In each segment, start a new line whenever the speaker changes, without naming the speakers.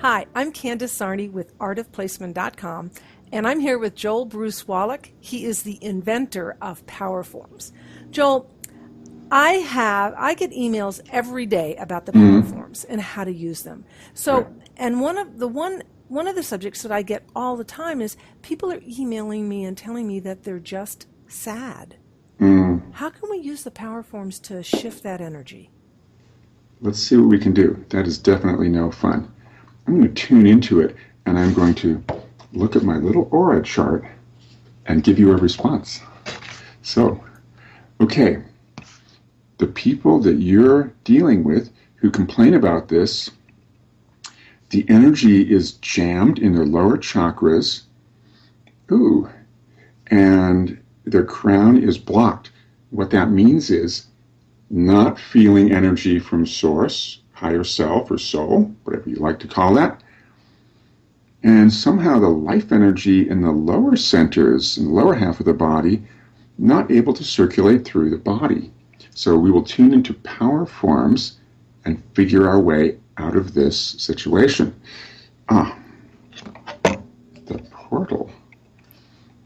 Hi, I'm Candace Sarney with artofplacement.com, and I'm here with Joel Bruce Wallach. He is the inventor of Powerforms. Joel, I get emails every day about the Powerforms and how to use them. So, and one of the subjects that I get all the time is people are emailing me and telling me that they're just sad. How can we use the Powerforms to shift that energy?
Let's see what we can do. That is definitely no fun. I'm going to tune into it, and I'm going to look at my little aura chart and give you a response. So, okay, the people that you're dealing with who complain about this, the energy is jammed in their lower chakras. Ooh, and their crown is blocked. What that means is not feeling energy from source, higher self or soul, whatever you like to call that. And somehow the life energy in the lower centers, in the lower half of the body, not able to circulate through the body. So we will tune into Powerforms and figure our way out of this situation. The portal.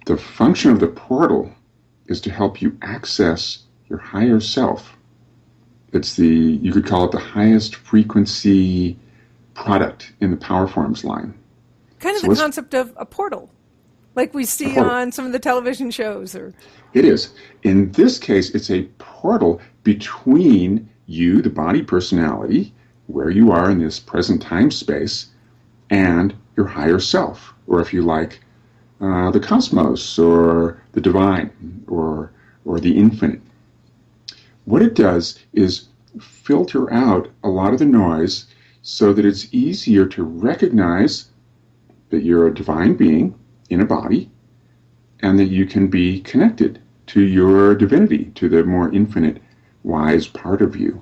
The function of the portal is to help you access your higher self. It's you could call it the highest frequency product in the Powerforms line.
Kind of the concept of a portal, like we see on some of the television shows.
It is. In this case, it's a portal between you, the body personality, where you are in this present time space, and your higher self, or if you like, the cosmos, or the divine, or the infinite. What it does is filter out a lot of the noise so that it's easier to recognize that you're a divine being in a body and that you can be connected to your divinity, to the more infinite, wise part of you.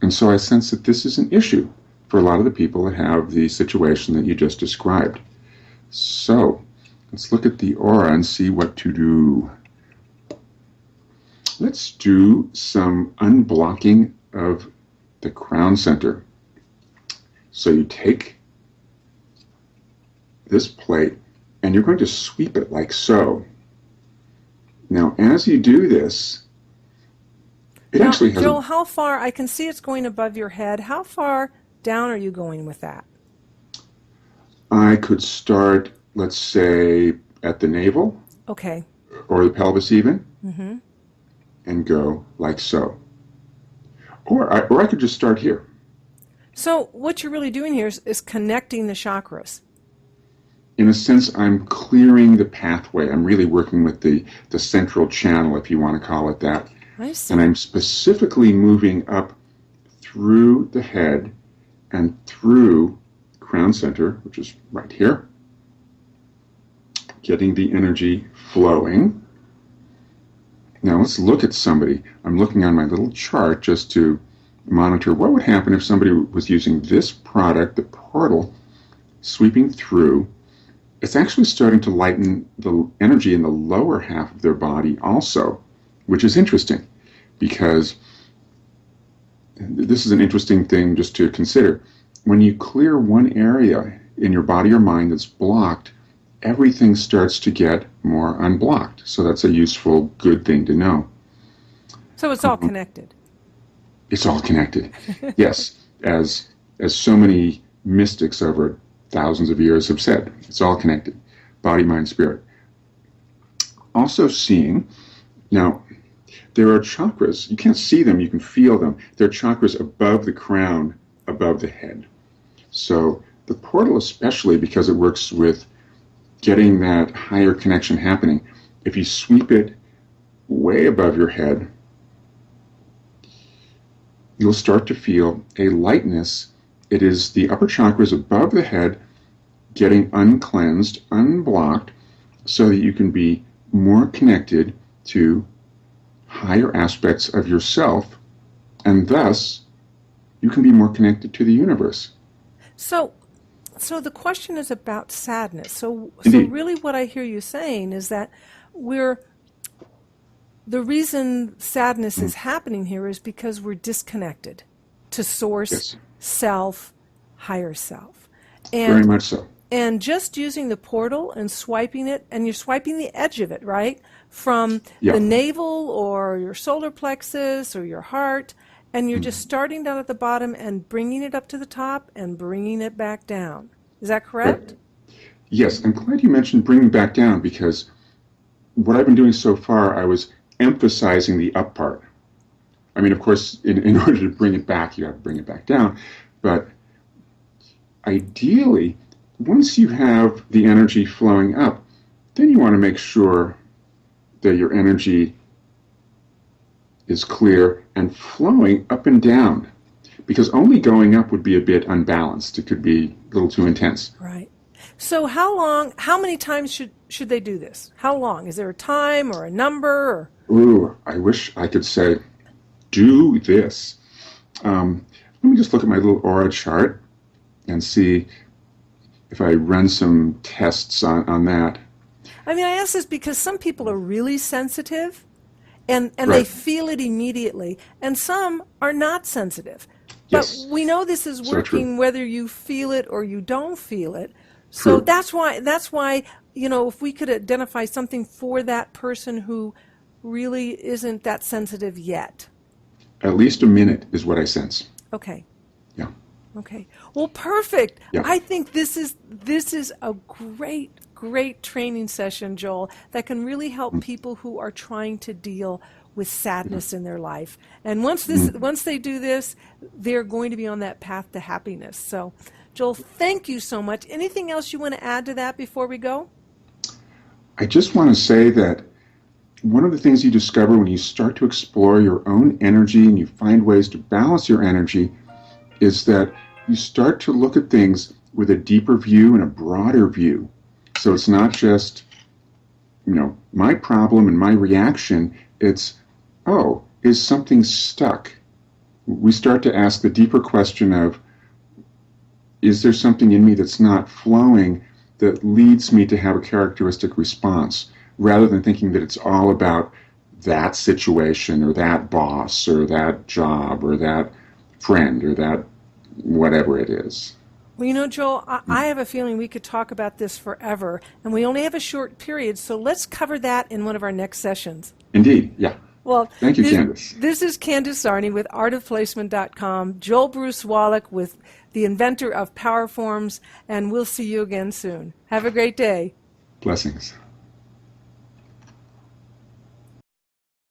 And so I sense that this is an issue for a lot of the people that have the situation that you just described. So let's look at the aura and see what to do. Let's do some unblocking of the crown center. So you take this plate and you're going to sweep it like so. Now, as you do this, actually has
Joel, how far? I can see it's going above your head. How far down are you going with that?
I could start, let's say, at the navel.
Okay.
Or the pelvis even. And go like so. Or I could just start here.
So what you're really doing here is connecting the chakras.
In a sense, I'm clearing the pathway. I'm really working with the central channel, if you want to call it that.
I see.
And I'm specifically moving up through the head and through crown center, which is right here, getting the energy flowing. Now let's look at somebody. I'm looking on my little chart just to monitor what would happen if somebody was using this product, the portal, sweeping through. It's actually starting to lighten the energy in the lower half of their body also, which is interesting because this is an interesting thing just to consider. When you clear one area in your body or mind that's blocked, everything starts to get more unblocked. So that's a useful, good thing to know.
So it's all connected.
It's all connected. Yes, as so many mystics over thousands of years have said, it's all connected. Body, mind, spirit. Also seeing, now, there are chakras. You can't see them, you can feel them. There are chakras above the crown, above the head. So the portal especially, because it works with getting that higher connection happening, if you sweep it way above your head, you'll start to feel a lightness. It is the upper chakras above the head getting uncleansed, unblocked, so that you can be more connected to higher aspects of yourself, and thus you can be more connected to the universe.
So the question is about sadness. So really what I hear you saying is that the reason sadness is happening here is because we're disconnected to source, self, higher self.
Very much so.
And just using the portal and swiping it, and you're swiping the edge of it, right? From
Yeah.
the navel or your solar plexus or your heart, and you're just starting down at the bottom and bringing it up to the top and bringing it back down. Is that correct?
Right. Yes, I'm glad you mentioned bringing back down, because what I've been doing so far, I was emphasizing the up part. I mean, of course, in order to bring it back, you have to bring it back down. But ideally, once you have the energy flowing up, then you want to make sure that your energy is clear and flowing up and down, because only going up would be a bit unbalanced. It could be a little too intense.
Right. So how many times should they do this? How long? Is there a time or a number?
Ooh, I wish I could say, do this. Let me just look at my little aura chart and see if I run some tests on that.
I mean, I ask this because some people are really sensitive and
Right.
they feel it immediately, and some are not sensitive. But
Yes.
we know this is
So
working
true.
whether you feel it or you don't feel it. So
True.
that's why, if we could identify something for that person who really isn't that sensitive yet.
At least a minute is what I sense.
Okay.
Yeah.
Okay. Well, perfect.
Yeah.
I think this is a great training session, Joel, that can really help people who are trying to deal with sadness in their life. And once they do this, they're going to be on that path to happiness. So, Joel, thank you so much. Anything else you want to add to that before we go?
I just want to say that one of the things you discover when you start to explore your own energy and you find ways to balance your energy is that you start to look at things with a deeper view and a broader view. So it's not just, my problem and my reaction. It's, oh, is something stuck? We start to ask the deeper question of, is there something in me that's not flowing that leads me to have a characteristic response, rather than thinking that it's all about that situation or that boss or that job or that friend or that whatever it is.
Well, Joel, I have a feeling we could talk about this forever, and we only have a short period, so let's cover that in one of our next sessions.
Indeed, yeah.
Well,
thank you, Candace.
This is Candace Sarney with artofplacement.com, Joel Bruce Wallach with the inventor of Powerforms, and we'll see you again soon. Have a great day.
Blessings.